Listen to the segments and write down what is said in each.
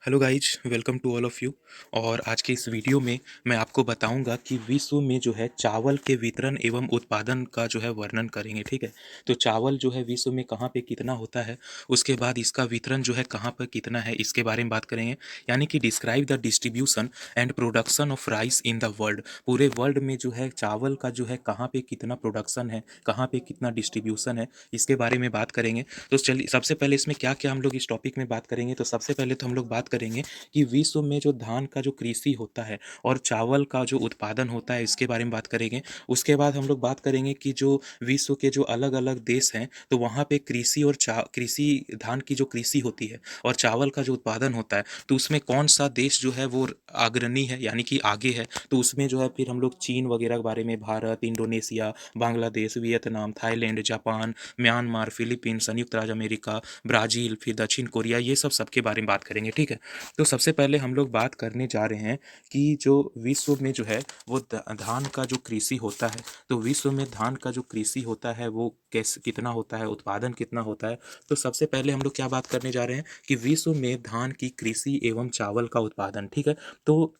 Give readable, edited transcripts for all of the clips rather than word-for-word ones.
Hello guys, welcome to all of you. और आज के इस वीडियो में मैं आपको बताऊंगा कि विश्व में जो है चावल के वितरण एवं उत्पादन का जो है वर्णन करेंगे। ठीक है। तो चावल जो है विश्व में कहाँ पे कितना होता है, उसके बाद इसका वितरण जो है कहाँ पर कितना है, इसके बारे में बात करेंगे। यानी कि describe the distribution and production of rice in the world. पूरे वर्ल्ड में जो है चावल का जो है कहाँ पे कितना प्रोडक्शन है, कहाँ पे कितना डिस्ट्रीब्यूशन है, इसके बारे में बात करेंगे। तो चलिए, सबसे पहले इसमें क्या क्या हम लोग इस टॉपिक में बात करेंगे। तो सबसे पहले तो हम लोग बात करेंगे कि विश्व में जो धान का जो कृषि होता है और चावल का जो उत्पादन होता है, इसके बारे में बात करेंगे। उसके बाद हम लोग बात करेंगे कि जो विश्व के जो अलग अलग देश हैं, तो वहाँ पे कृषि और कृषि धान की जो कृषि होती है और चावल का जो उत्पादन होता है, तो उसमें कौन सा देश जो है वो अग्रणी है, यानी कि आगे है। तो उसमें जो है फिर हम लोग चीन वगैरह के बारे में, Bharat, Indonesia, Bangladesh, Vietnam, Thailand, Japan, Myanmar, Philippines, संयुक्त राज्य अमेरिका, ब्राज़ील, फिर दक्षिण कोरिया, ये सबके बारे में बात करेंगे। ठीक है। तो सबसे पहले हम लोग बात करने जा रहे हैं कि जो विश्व में जो है वो धान का जो कृषि होता है, तो विश्व में धान का जो कृषि होता है वो कैसे कितना होता है, उत्पादन कितना होता है। तो सबसे पहले हम लोग क्या बात करने जा रहे हैं कि विश्व में धान की कृषि एवं चावल का उत्पादन। ठीक है। तो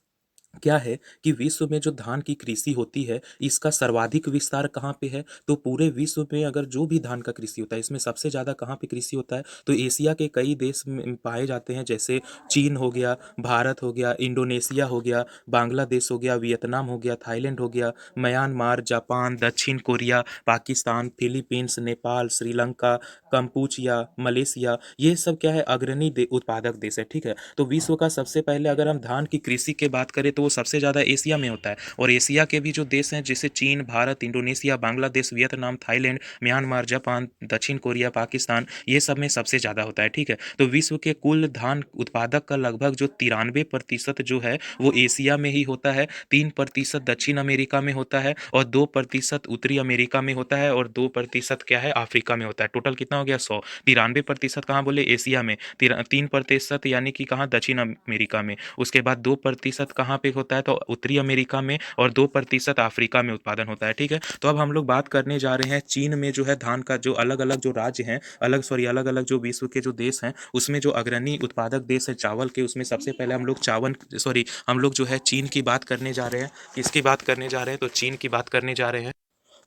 क्या है कि विश्व में जो धान की कृषि होती है, इसका सर्वाधिक विस्तार कहाँ पे है। तो पूरे विश्व में अगर जो भी धान का कृषि होता है, इसमें सबसे ज़्यादा कहाँ पे कृषि होता है, तो एशिया के कई देश में पाए जाते हैं, जैसे चीन हो गया, भारत हो गया, इंडोनेशिया हो गया, बांग्लादेश हो गया, वियतनाम हो गया, थाईलैंड हो गया, म्यांमार, जापान, दक्षिण Korea, Pakistan, Philippines, Nepal, Sri Lanka, Kampuchea, Malaysia, ये सब क्या है, अग्रणी उत्पादक देश है। ठीक है। तो विश्व का सबसे पहले अगर हम धान की कृषि की बात करें तो वो सबसे ज़्यादा एशिया में होता है। और एशिया के भी जो देश हैं, जैसे चीन, Bharat, Indonesia, Bangladesh, Vietnam, Thailand, Myanmar, Japan, दक्षिण कोरिया, पाकिस्तान, ये सब में सबसे ज़्यादा होता है। ठीक है। तो विश्व के कुल धान उत्पादक का लगभग जो 93% जो है वो एशिया में ही होता है, 3% दक्षिण अमेरिका में होता है, और 2% उत्तरी अमेरिका में होता है, और 2% क्या है, अफ्रीका में होता है। टोटल कितना हो गया, 100। 93% कहाँ बोले, एशिया में। 3% यानी कि कहाँ, दक्षिण अमेरिका में। उसके बाद 2% कहाँ पे होता है, तो उत्तरी अमेरिका में, और 2% अफ्रीका में उत्पादन होता है। ठीक है। तो अब हम लोग बात करने जा रहे हैं चीन में जो है धान का जो अलग अलग जो राज्य हैं, अलग अलग जो विश्व के जो देश हैं, उसमें जो अग्रणी उत्पादक देश है चावल के, उसमें सबसे पहले हम लोग जो है चीन की बात करने जा रहे हैं। किसकी बात करने जा रहे हैं, तो चीन की बात करने जा रहे हैं।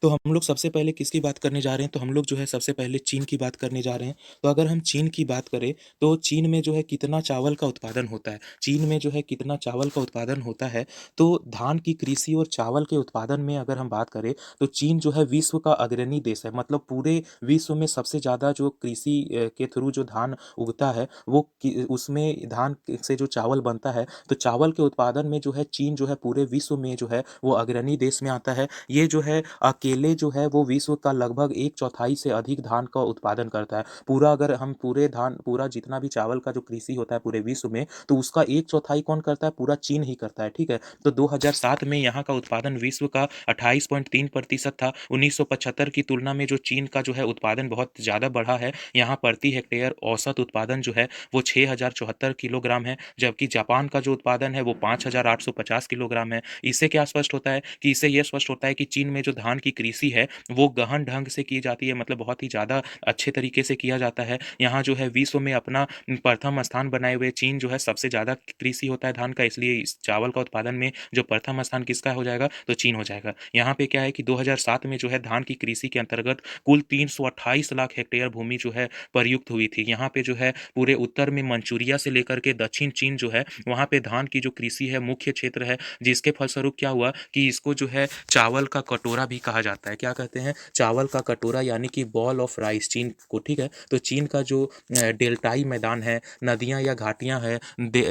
तो हम लोग सबसे पहले किसकी बात करने जा रहे हैं, तो हम लोग जो है सबसे पहले चीन की बात करने जा रहे हैं। तो अगर हम चीन की बात करें, तो चीन में जो है कितना चावल का उत्पादन होता है, चीन में जो है कितना चावल का उत्पादन होता है। तो धान की कृषि और चावल के उत्पादन में अगर हम बात करें, तो चीन जो है विश्व का अग्रणी देश है। मतलब पूरे विश्व में सबसे ज़्यादा जो कृषि के थ्रू जो धान उगता है, वो उसमें धान से जो चावल बनता है, तो चावल के उत्पादन में जो है चीन जो है पूरे विश्व में जो है वो अग्रणी देश में आता है। ये जो है अकेले जो है वो विश्व का लगभग एक चौथाई से अधिक धान का उत्पादन करता है। पूरा अगर हम पूरा जितना भी चावल का जो कृषि होता है पूरे विश्व में, तो उसका एक चौथाई कौन करता है, पूरा चीन ही करता है। ठीक है। तो 2007 में यहाँ का उत्पादन विश्व का 28.3% था। 1975 की तुलना में जो चीन का जो है उत्पादन बहुत ज़्यादा बढ़ा है। यहाँ प्रति हेक्टेयर औसत उत्पादन जो है वो 6074 किलोग्राम है, जबकि जापान का जो उत्पादन है वो 5850 किलोग्राम है। इससे क्या स्पष्ट होता है, कि इससे यह स्पष्ट होता है कि चीन में जो धान की कृषि है वो गहन ढंग से की जाती है, मतलब बहुत ही ज़्यादा अच्छे तरीके से किया जाता है। यहाँ जो है विश्व में अपना प्रथम स्थान बनाए हुए चीन जो है सबसे ज़्यादा कृषि होता है धान का, इसलिए इस चावल का उत्पादन में जो प्रथम स्थान किसका हो जाएगा, तो चीन हो जाएगा। यहाँ पे क्या है कि 2007 में जो है धान की कृषि के अंतर्गत कुल 328 लाख हेक्टेयर भूमि जो है प्रयुक्त हुई थी। यहाँ पे जो है पूरे उत्तर में मंचूरिया से लेकर के दक्षिण चीन जो है, वहाँ पे धान की जो कृषि है मुख्य क्षेत्र है, जिसके फलस्वरूप क्या हुआ कि इसको जो है चावल का कटोरा भी कहा जाता है। क्या कहते हैं, चावल का कटोरा, यानी कि बॉल ऑफ राइस चीन को। ठीक है। तो चीन का जो डेल्टाई मैदान है, नदियां या घाटियां हैं,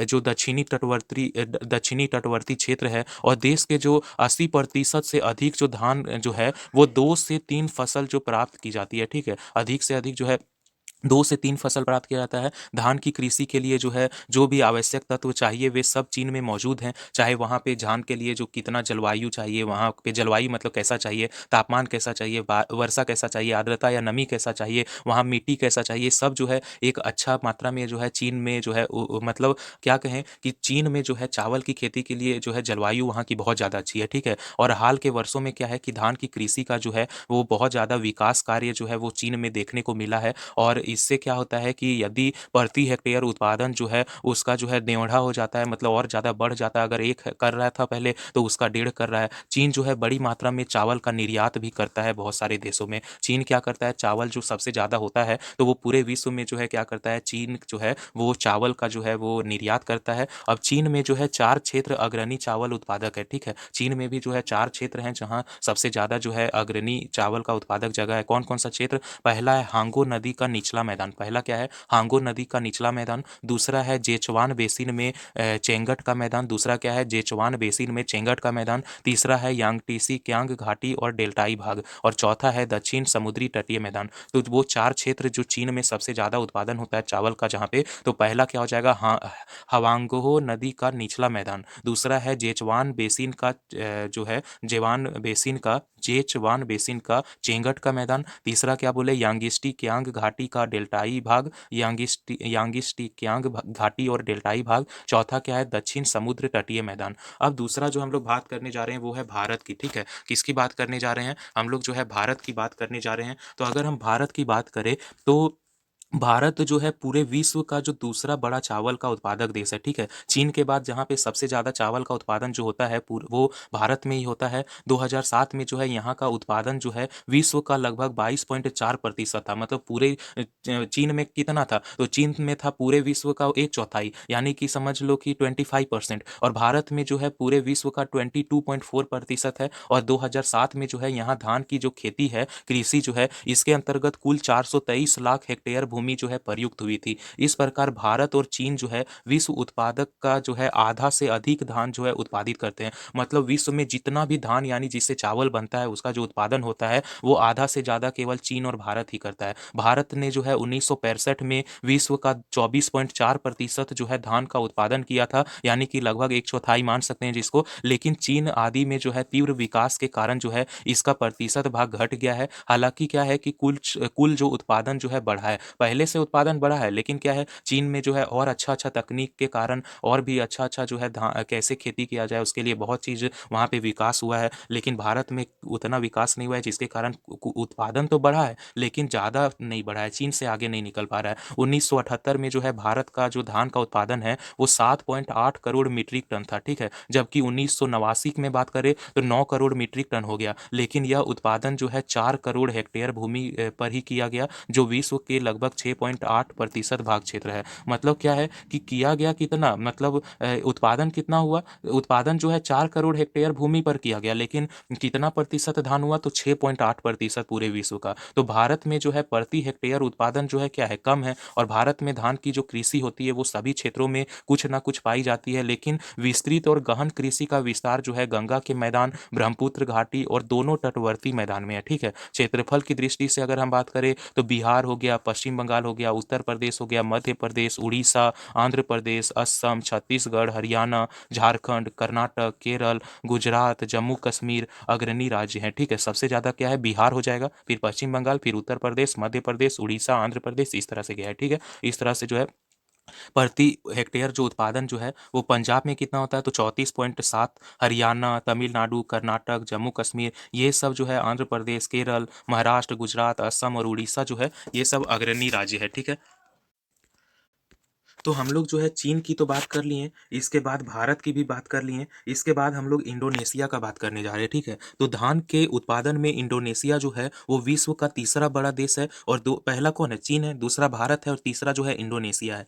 जो दक्षिणी तटवर्ती क्षेत्र है, और देश के जो 80% से अधिक जो धान जो है वो 2 से 3 फसल जो प्राप्त की जाती है। ठीक है। अधिक से अधिक जो है 2 से 3 फसल प्राप्त किया जाता है। धान की कृषि के लिए जो है जो भी आवश्यक तत्व चाहिए वे सब चीन में मौजूद हैं। चाहे वहाँ पे धान के लिए जो कितना जलवायु चाहिए, वहाँ पे जलवायु मतलब कैसा चाहिए, तापमान कैसा चाहिए, वर्षा कैसा चाहिए, आर्द्रता या नमी कैसा चाहिए, वहाँ मिट्टी कैसा चाहिए, सब जो है एक अच्छा मात्रा में जो है चीन में जो है मतलब क्या कहें कि चीन में जो है चावल की खेती के लिए जो है जलवायु वहाँ की बहुत ज़्यादा अच्छी है। ठीक है। और हाल के वर्षों में क्या है कि धान की कृषि का जो है वो बहुत ज़्यादा विकास कार्य जो है वो चीन में देखने को मिला है। और इससे क्या होता है कि यदि प्रति हेक्टेयर उत्पादन जो है उसका जो है देढ़ा हो जाता है, मतलब और ज़्यादा बढ़ जाता है। अगर एक कर रहा था पहले तो उसका डेढ़ कर रहा है। चीन जो है बड़ी मात्रा में चावल का निर्यात भी करता है बहुत सारे देशों में। चीन क्या करता है, चावल जो सबसे ज़्यादा होता है तो वो पूरे विश्व में जो है क्या करता है, चीन जो है वो चावल का जो है वो निर्यात करता है। अब चीन में जो है 4 क्षेत्र अग्रणी चावल उत्पादक है, ठीक है। चीन में भी जो है 4 क्षेत्र हैं जहाँ सबसे ज़्यादा जो है अग्रणी चावल का उत्पादक जगह है। कौन-कौन सा क्षेत्र? पहला है हांगो नदी का निचला मैदान। पहला क्या है? हांगो नदी का निचला मैदान। दूसरा है जेचुआन बेसिन में चेंगट का मैदान। दूसरा क्या है? जेचुआन बेसिन में चेंगट का मैदान। तीसरा है यांगटीसी क्यांग घाटी और डेल्टाई भाग। और चौथा है दक्षिण समुद्री तटीय मैदान। तो वो 4 क्षेत्र जो चीन में सबसे ज़्यादा उत्पादन होता है चावल का जहाँ पे, तो पहला क्या हो जाएगा, हवांगहो नदी का निचला मैदान। दूसरा है जेचवान बेसिन का जो है जेचवान बेसिन का चेंगट का मैदान। तीसरा क्या बोले, यांगिस्टी क्यांग घाटी का डेल्टाई भाग, यांगिस्टी क्यांग घाटी और डेल्टाई भाग। चौथा क्या है, दक्षिण समुद्र तटीय मैदान। अब दूसरा जो हम लोग बात करने जा रहे हैं वो है भारत की, ठीक है। किसकी बात करने जा रहे हैं हम लोग? जो है भारत की बात करने जा रहे हैं। तो अगर हम भारत की बात करें तो भारत जो है पूरे विश्व का जो दूसरा बड़ा चावल का उत्पादक देश है, ठीक है। चीन के बाद जहाँ पे सबसे ज़्यादा चावल का उत्पादन जो होता है वो भारत में ही होता है। 2007 में जो है यहाँ का उत्पादन जो है विश्व का लगभग 22.4% था। मतलब पूरे चीन में कितना था? तो चीन में था पूरे विश्व का एक चौथाई, यानी कि समझ लो कि 25%। और भारत में जो है पूरे विश्व का 22.4% है। और 2007 में जो है यहाँ धान की जो खेती है, कृषि जो है, इसके अंतर्गत कुल 423 लाख हेक्टेयर भूमि जो है प्रयुक्त हुई थी। इस प्रकार भारत और चीन जो है विश्व उत्पादक का जो है आधा से अधिक धान जो है उत्पादित करते हैं। मतलब विश्व में जितना भी धान यानी जिससे चावल बनता है उसका जो उत्पादन होता है वो आधा से ज़्यादा केवल चीन और भारत ही करता है। भारत ने जो है 1965 में विश्व का 24.4% जो है धान का उत्पादन किया था, यानी कि लगभग एक चौथाई मान सकते हैं जिसको। लेकिन चीन आदि में जो है तीव्र विकास के कारण जो है इसका प्रतिशत भाग घट गया है। हालांकि क्या है कि कुल जो उत्पादन जो है बढ़ा है, पहले से उत्पादन बढ़ा है, लेकिन क्या है चीन में जो है और अच्छा तकनीक के कारण और भी अच्छा जो है कैसे खेती किया जाए उसके लिए बहुत चीज़ वहाँ पे विकास हुआ है। लेकिन भारत में उतना विकास नहीं हुआ है, जिसके कारण उत्पादन तो बढ़ा है लेकिन ज़्यादा नहीं बढ़ा है, चीन से आगे नहीं निकल पा रहा है। 1978 में जो है भारत का जो धान का उत्पादन है वो 7.8 करोड़ मीट्रिक टन था, ठीक है। जबकि 1989 में बात करें तो 9 करोड़ मीट्रिक टन हो गया। लेकिन यह उत्पादन जो है 4 करोड़ हेक्टेयर भूमि पर ही किया गया, जो विश्व के लगभग 6.8% भाग क्षेत्र है। मतलब क्या है कि किया गया कितना, मतलब उत्पादन कितना हुआ? उत्पादन जो है 4 करोड़ हेक्टेयर भूमि पर किया गया, लेकिन कितना प्रतिशत धान हुआ? तो 6.8% पूरे विश्व का। तो भारत में जो है प्रति हेक्टेयर उत्पादन जो है क्या है, कम है। और भारत में धान की जो कृषि होती है वो सभी क्षेत्रों में कुछ ना कुछ पाई जाती है, लेकिन विस्तृत और गहन कृषि का विस्तार जो है गंगा के मैदान, ब्रह्मपुत्र घाटी और दोनों तटवर्ती मैदान में है, ठीक है। क्षेत्रफल की दृष्टि से अगर हम बात करें तो बिहार हो गया, पश्चिम बंगाल हो गया, उत्तर प्रदेश हो गया, मध्य प्रदेश, उड़ीसा, आंध्र प्रदेश, असम, छत्तीसगढ़, हरियाणा, झारखंड, कर्नाटक, केरल, गुजरात, जम्मू कश्मीर अग्रणी राज्य हैं, ठीक है। सबसे ज़्यादा क्या है, बिहार हो जाएगा, फिर पश्चिम बंगाल, फिर उत्तर प्रदेश, मध्य प्रदेश, उड़ीसा, आंध्र प्रदेश, इस तरह से गया है, ठीक है। इस तरह से जो है प्रति हेक्टेयर जो उत्पादन जो है वो पंजाब में कितना होता है, तो 34.7, हरियाणा, तमिलनाडु, कर्नाटक, जम्मू कश्मीर, ये सब जो है, आंध्र प्रदेश, केरल, महाराष्ट्र, गुजरात, असम और उड़ीसा जो है ये सब अग्रणी राज्य है, ठीक है। तो हम लोग जो है चीन की तो बात कर लिए, इसके बाद भारत की भी बात कर लिए, इसके बाद हम लोग इंडोनेशिया का बात करने जा रहे हैं, ठीक है। तो धान के उत्पादन में इंडोनेशिया जो है वो विश्व का तीसरा बड़ा देश है। और दो, पहला कौन है? चीन है, दूसरा भारत है और तीसरा जो है इंडोनेशिया है।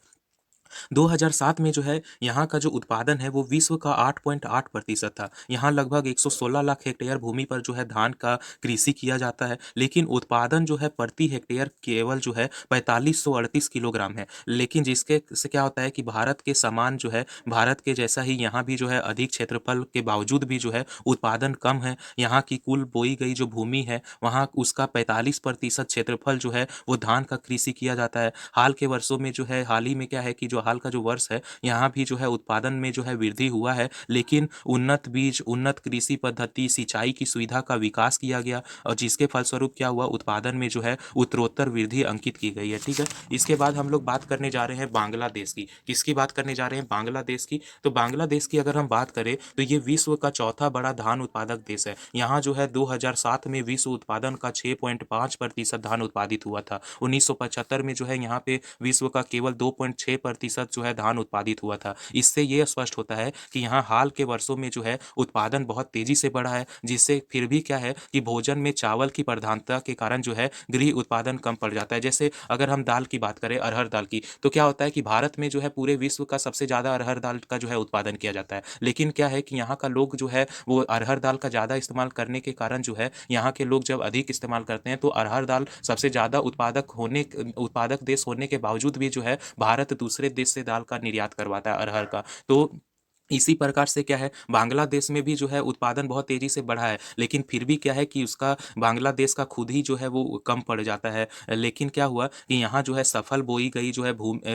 2007 में जो है यहाँ का जो उत्पादन है वो विश्व का 8.8% था। यहाँ लगभग 116 लाख हेक्टेयर भूमि पर जो है धान का कृषि किया जाता है, लेकिन उत्पादन जो है प्रति हेक्टेयर केवल जो है 4538 किलोग्राम है। लेकिन जिसके से क्या होता है कि भारत के समान जो है, भारत के जैसा ही यहाँ भी जो है अधिक क्षेत्रफल के बावजूद भी जो है उत्पादन कम है। यहाँ की कुल बोई गई जो भूमि है वहाँ उसका 45% क्षेत्रफल जो है वो धान का कृषि किया जाता है। हाल के वर्षों में जो है, हाल ही में क्या है कि जो हाल का जो वर्ष है, यहाँ भी जो है उत्पादन में जो है वृद्धि हुआ है, लेकिन उन्नत बीज, उन्नत कृषि पद्धति, सिंचाई की सुविधा का विकास किया गया और जिसके फलस्वरूप क्या हुआ, उत्पादन में जो है उत्तरोत्तर वृद्धि अंकित की गई है। ठीक है, इसके बाद हम लोग बात करने जा रहे हैं बांग्लादेश की। किसकी बात करने जा रहे हैं? बांग्लादेश की। तो बांग्लादेश की अगर हम बात करें तो ये विश्व का चौथा बड़ा धान उत्पादक देश है। यहाँ जो है 2007 में विश्व उत्पादन का 6.5% धान उत्पादित हुआ था। 1975 में जो है यहाँ पे विश्व का केवल 2.6% जो है धान उत्पादित हुआ था। इससे ये स्पष्ट होता है कि यहाँ हाल के वर्षों में जो है उत्पादन बहुत तेजी से बढ़ा है, जिससे फिर भी क्या है कि भोजन में चावल की प्रधानता के कारण जो है गृह उत्पादन कम पड़ जाता है। जैसे अगर हम दाल की बात करें, अरहर दाल की, तो क्या होता है कि भारत में जो है पूरे विश्व का सबसे ज़्यादा अरहर दाल का जो है उत्पादन किया जाता है, लेकिन क्या है कि यहाँ का लोग जो है वो अरहर दाल का ज़्यादा इस्तेमाल करने के कारण जो है यहाँ के लोग जब अधिक इस्तेमाल करते हैं तो अरहर दाल सबसे ज़्यादा उत्पादक देश होने के बावजूद भी जो है भारत दूसरे देश से दाल का निर्यात करवाता है, अरहर का। तो इसी प्रकार से क्या है, बांग्लादेश में भी जो है उत्पादन बहुत तेज़ी से बढ़ा है, लेकिन फिर भी क्या है कि उसका, बांग्लादेश का खुद ही जो है वो कम पड़ जाता है। लेकिन क्या हुआ कि यहाँ जो है सफल बोई गई जो है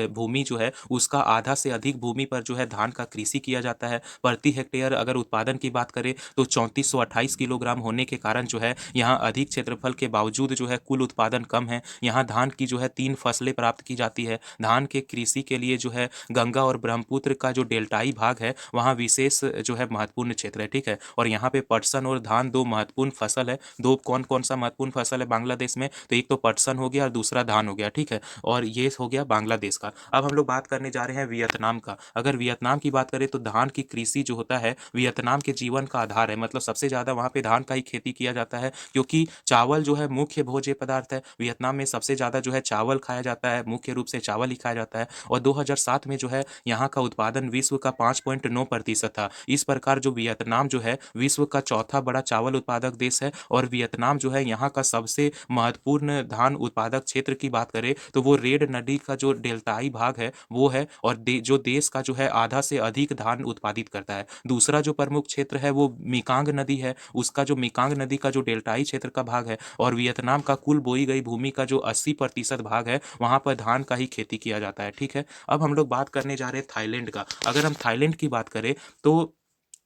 भूमि जो है उसका आधा से अधिक भूमि पर जो है धान का कृषि किया जाता है। प्रति हेक्टेयर अगर उत्पादन की बात करें तो 3428 किलोग्राम होने के कारण जो है यहाँ अधिक क्षेत्रफल के बावजूद जो है कुल उत्पादन कम है। यहाँ धान की जो है 3 फसलें प्राप्त की जाती है। धान के कृषि के लिए जो है गंगा और ब्रह्मपुत्र का जो डेल्टाई भाग है वहाँ विशेष जो है महत्वपूर्ण क्षेत्र है। ठीक है, और यहाँ पे पटसन और धान दो महत्वपूर्ण फसल है। दो कौन कौन सा महत्वपूर्ण फसल है बांग्लादेश में? तो एक तो पटसन हो गया और दूसरा धान हो गया। ठीक है, और ये हो गया बांग्लादेश का। अब हम लोग बात करने जा रहे हैं वियतनाम का। अगर वियतनाम की बात करें तो धान की कृषि जो होता है वियतनाम के जीवन का आधार है, मतलब सबसे ज़्यादा वहाँ पे धान का ही खेती किया जाता है, क्योंकि चावल जो है मुख्य भोज्य पदार्थ है। वियतनाम में सबसे ज़्यादा जो है चावल खाया जाता है, मुख्य रूप से चावल ही खाया जाता है। और 2007 में जो है यहाँ का उत्पादन विश्व का 5.9% था। इस प्रकार जो वियतनाम जो है विश्व का चौथा बड़ा चावल उत्पादक देश है। और वियतनाम जो है यहाँ का सबसे महत्वपूर्ण धान उत्पादक क्षेत्र की बात करें तो वो रेड नदी का जो डेल्टाई भाग है वो है, और जो देश का जो है आधा से अधिक धान उत्पादित करता है। दूसरा जो प्रमुख क्षेत्र है वो मिकांग नदी है, उसका जो मिकांग नदी का जो डेल्टाई क्षेत्र का भाग है। और वियतनाम का कुल बोई गई भूमि का जो 80% भाग है वहाँ पर धान का ही खेती किया जाता है। ठीक है, अब हम लोग बात करने जा रहे हैं थाईलैंड का। अगर हम थाईलैंड की बात करें तो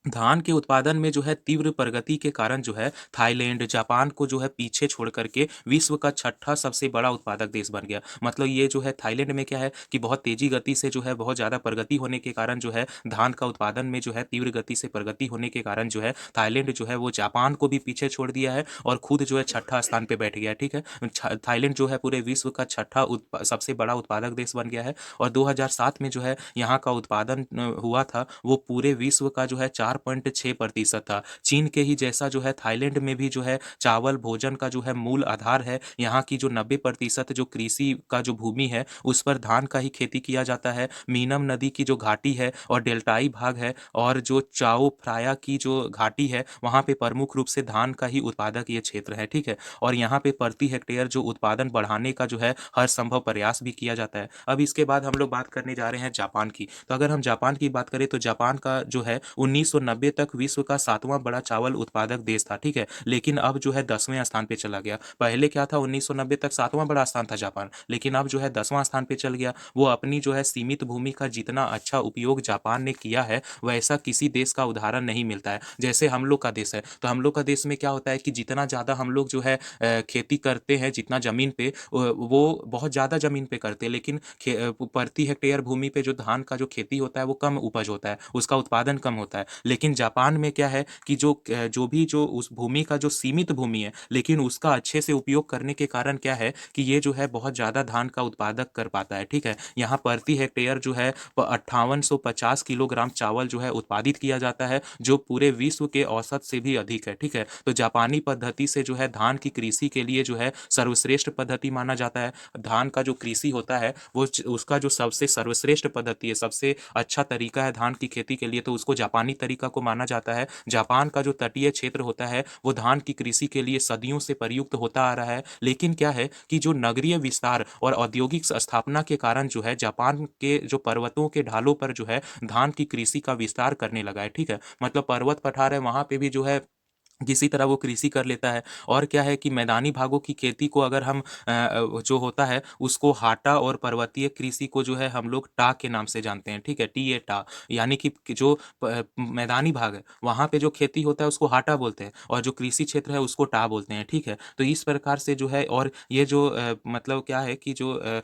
धान के उत्पादन में जो है तीव्र प्रगति के कारण जो है थाईलैंड जापान को जो है पीछे छोड़ करके विश्व का छठा सबसे बड़ा उत्पादक देश बन गया। मतलब ये जो है थाईलैंड में क्या है कि बहुत तेजी गति से जो है बहुत ज़्यादा प्रगति होने के कारण जो है धान का उत्पादन में जो है तीव्र गति से प्रगति होने के कारण जो है थाईलैंड जो है वो जापान को भी पीछे छोड़ दिया है और खुद जो है छठा स्थान पे बैठ गया है। ठीक है, थाईलैंड जो है पूरे विश्व का छठा सबसे बड़ा उत्पादक देश बन गया है। और 2007 में जो है यहाँ का उत्पादन हुआ था वो पूरे विश्व का जो है 4.6% था। चीन के ही जैसा जो है थाईलैंड में भी जो है चावल भोजन का जो है मूल आधार है। यहाँ की जो 90% जो कृषि का जो भूमि है उस पर धान का ही खेती किया जाता है। मीनम नदी की जो घाटी है और डेल्टाई भाग है और जो चाओ फ्राया की जो घाटी है वहाँ पे प्रमुख रूप से धान का ही उत्पादक ये क्षेत्र है। ठीक है, और यहाँ पे प्रति हेक्टेयर जो उत्पादन बढ़ाने का जो है हर संभव प्रयास भी किया जाता है। अब इसके बाद हम लोग बात करने जा रहे हैं जापान की। तो अगर हम जापान की बात करें तो जापान का जो है 1990 तक विश्व का 7वां बड़ा चावल उत्पादक देश था। ठीक है, लेकिन अब जो है 10वें स्थान पे चला गया। पहले क्या था, 1990 तक 7वां बड़ा स्थान था जापान, लेकिन अब जो है 10वां स्थान पे चल गया। वो अपनी जो है सीमित भूमि का जितना अच्छा उपयोग जापान ने किया है वैसा किसी देश का उदाहरण नहीं मिलता है। जैसे हम लोग का देश है तो हम लोग का देश में क्या होता है कि जितना ज़्यादा हम लोग जो है खेती करते हैं, जितना ज़मीन पे वो बहुत ज़्यादा ज़मीन पे करते हैं, लेकिन प्रति हेक्टेयर भूमि पे जो धान का जो खेती होता है वो कम उपज होता है, उसका उत्पादन कम होता है। लेकिन जापान में क्या है कि जो भी जो उस भूमि का जो सीमित भूमि है लेकिन उसका अच्छे से उपयोग करने के कारण क्या है कि ये जो है बहुत ज़्यादा धान का उत्पादक कर पाता है। ठीक है, यहाँ प्रति हेक्टेयर जो है 5850 किलोग्राम चावल जो है उत्पादित किया जाता है, जो पूरे विश्व के औसत से भी अधिक है। ठीक है, तो जापानी पद्धति से जो है धान की कृषि के लिए जो है सर्वश्रेष्ठ पद्धति माना जाता है। धान का जो कृषि होता है वो उसका जो सबसे सर्वश्रेष्ठ पद्धति है, सबसे अच्छा तरीका है धान की खेती के लिए, तो उसको जापानी तरीका को माना जाता है। जापान का जो तटीय क्षेत्र होता है वो धान की कृषि के लिए सदियों से प्रयुक्त होता आ रहा है। लेकिन क्या है कि जो नगरीय विस्तार और औद्योगिक स्थापना के कारण जो है जापान के जो पर्वतों के ढालों पर जो है धान की कृषि का विस्तार करने लगा है। ठीक है, मतलब पर्वत पठार है वहाँ पे भी जो है किसी तरह वो कृषि कर लेता है। और क्या है कि मैदानी भागों की खेती को अगर हम जो होता है उसको हाटा और पर्वतीय कृषि को जो है हम लोग टा के नाम से जानते हैं, ठीक है? टी ए टा, यानी कि जो मैदानी भाग है वहाँ पे जो खेती होता है उसको हाटा बोलते हैं और जो कृषि क्षेत्र है उसको टा बोलते हैं, ठीक है? तो इस प्रकार से जो है, और ये जो मतलब क्या है कि जो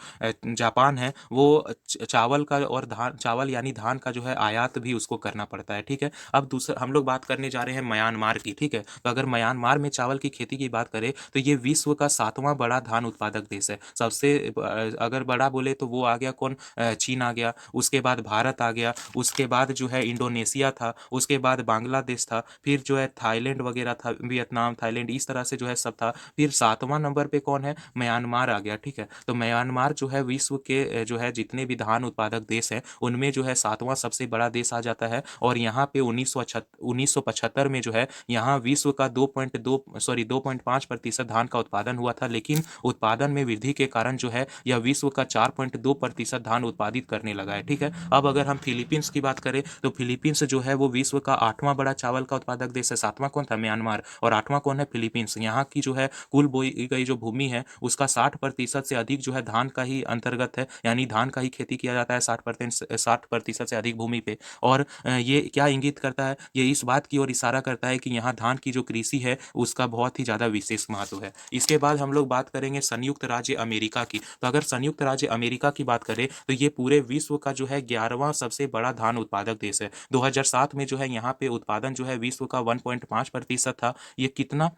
जापान है वो चावल का और धान, चावल यानी धान का जो है आयात भी उसको करना पड़ता है, ठीक है? अब दूसरा हम लोग बात करने जा रहे हैं म्यांमार की, ठीक है? तो अगर म्यांमार में चावल की खेती की बात करें तो ये विश्व का 7वां बड़ा धान उत्पादक देश है। सबसे अगर बड़ा बोले तो वो आ गया कौन, चीन आ गया, उसके बाद भारत आ गया, उसके बाद जो है इंडोनेशिया था, उसके बाद बांग्लादेश था, फिर जो है थाईलैंड वगैरह था, वियतनाम, थाईलैंड, इस तरह से जो है सब था। फिर 7वां नंबर पे कौन है, म्यांमार आ गया, ठीक है? तो म्यांमार जो है विश्व के जो है जितने भी धान उत्पादक देश हैं उनमें जो है 7वां सबसे बड़ा देश आ जाता है। और यहाँ पे 1975 में जो है यहाँ विश्व का 2.5% धान का उत्पादन हुआ था, लेकिन उत्पादन में वृद्धि के कारण जो है यह विश्व का 4.2% धान उत्पादित करने लगा है, ठीक है? अब अगर हम फिलीपींस की बात करें तो फिलीपींस जो है वो विश्व का 8वां बड़ा चावल का उत्पादक देश है। 7वां कौन था, म्यांमार, और 8वां कौन है, फिलीपींस। यहाँ की जो है कुल बोई गई जो भूमि है उसका 60% से अधिक जो है धान का ही अंतर्गत है, यानी धान का ही खेती किया जाता है 60% से अधिक भूमि पे। और ये क्या इंगित करता है, ये इस बात की ओर इशारा करता है कि यहाँ धान की जो कृषि है उसका बहुत ही ज़्यादा विशेष महत्व है। इसके बाद हम लोग बात करेंगे संयुक्त राज्य अमेरिका की। तो अगर संयुक्त राज्य अमेरिका की बात करें तो ये पूरे विश्व का जो है 11वां सबसे बड़ा धान उत्पादक देश है। 2007 में जो है यहाँ पे उत्पादन जो है विश्व का 1.5% था। ये कितना,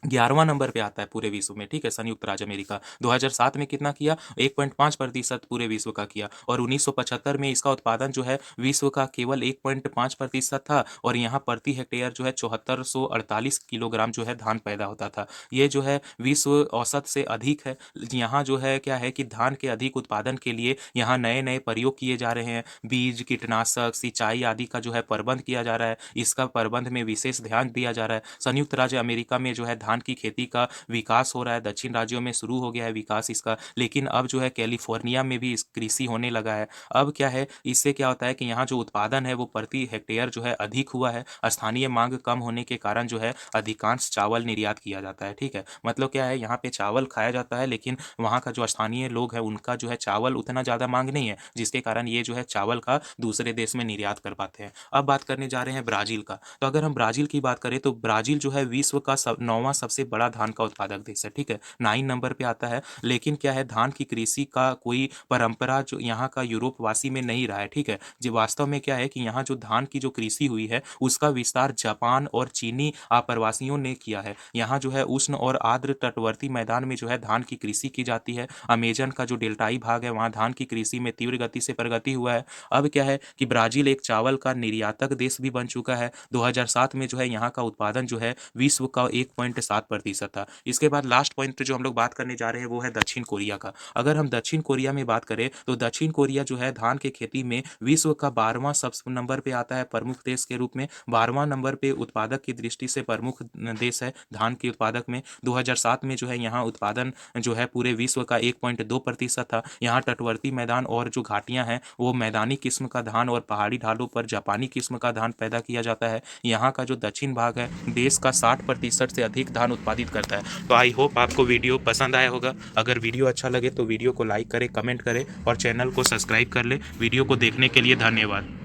11वां नंबर पे आता है पूरे विश्व में, ठीक है? संयुक्त राज्य अमेरिका 2007 में कितना किया, 1.5% पूरे विश्व का किया। और 1975 में इसका उत्पादन जो है विश्व का केवल 1.5% था, और यहाँ प्रति हेक्टेयर जो है 7448 किलोग्राम जो है धान पैदा होता था। ये जो है विश्व औसत से अधिक है। यहाँ जो है क्या है कि धान के अधिक उत्पादन के लिए यहाँ नए नए प्रयोग किए जा रहे हैं। बीज, कीटनाशक, सिंचाई आदि का जो है प्रबंध किया जा रहा है। इसका प्रबंध में विशेष ध्यान दिया जा रहा है। संयुक्त राज्य अमेरिका में जो है धान की खेती का विकास हो रहा है। दक्षिण राज्यों में शुरू हो गया है विकास इसका, लेकिन अब जो है कैलिफोर्निया में भी इस कृषि होने लगा है। अब क्या है, इससे क्या होता है कि यहाँ जो उत्पादन है वो प्रति हेक्टेयर जो है अधिक हुआ है। स्थानीय मांग कम होने के कारण जो है अधिकांश चावल निर्यात किया जाता है, ठीक है? मतलब क्या है, यहाँ पे चावल खाया जाता है लेकिन वहाँ का जो स्थानीय लोग है उनका जो है चावल उतना ज़्यादा मांग नहीं है, जिसके कारण ये जो है चावल का दूसरे देश में निर्यात कर पाते हैं। अब बात करने जा रहे हैं ब्राज़ील का। तो अगर हम ब्राज़ील की बात करें तो ब्राज़ील जो है विश्व का 9वां सबसे बड़ा धान का उत्पादक देश है, ठीक है? 9 नंबर पे आता है। लेकिन क्या है, धान की कृषि का कोई परंपरा जो यहाँ का यूरोपवासी में नहीं रहा है, ठीक है? जो वास्तव में क्या है कि यहाँ जो धान की जो कृषि हुई है उसका विस्तार जापान और चीनी आप्रवासियों ने किया है। यहाँ जो है उष्ण और आर्द्र तटवर्ती मैदान में जो है धान की कृषि की जाती है। अमेजन का जो डेल्टाई भाग है वहाँ धान की कृषि में तीव्र गति से प्रगति हुआ है। अब क्या है कि ब्राज़ील एक चावल का निर्यातक देश भी बन चुका है। 2007 में जो है यहाँ का उत्पादन जो है विश्व का 1.7% था। इसके बाद लास्ट पॉइंट पे जो हम लोग बात करने जा रहे हैं वो है दक्षिण कोरिया का। अगर हम दक्षिण कोरिया में बात करें तो दक्षिण कोरिया जो है धान के खेती में विश्व का 12वां सब नंबर पे आता है प्रमुख देश के रूप में। 12वां नंबर पे उत्पादक की दृष्टि से प्रमुख देश है धान के उत्पादक में। 2007 में जो है यहाँ उत्पादन जो है पूरे विश्व का 1.2% था। यहाँ तटवर्ती मैदान और जो घाटियाँ हैं वो मैदानी किस्म का धान और पहाड़ी ढालों पर जापानी किस्म का धान पैदा किया जाता है। यहाँ का जो दक्षिण भाग है देश का 60% से अधिक धान उत्पादित करता है। तो आई होप आपको वीडियो पसंद आया होगा। अगर वीडियो अच्छा लगे तो वीडियो को लाइक करें, कमेंट करें और चैनल को सब्सक्राइब कर ले। वीडियो को देखने के लिए धन्यवाद।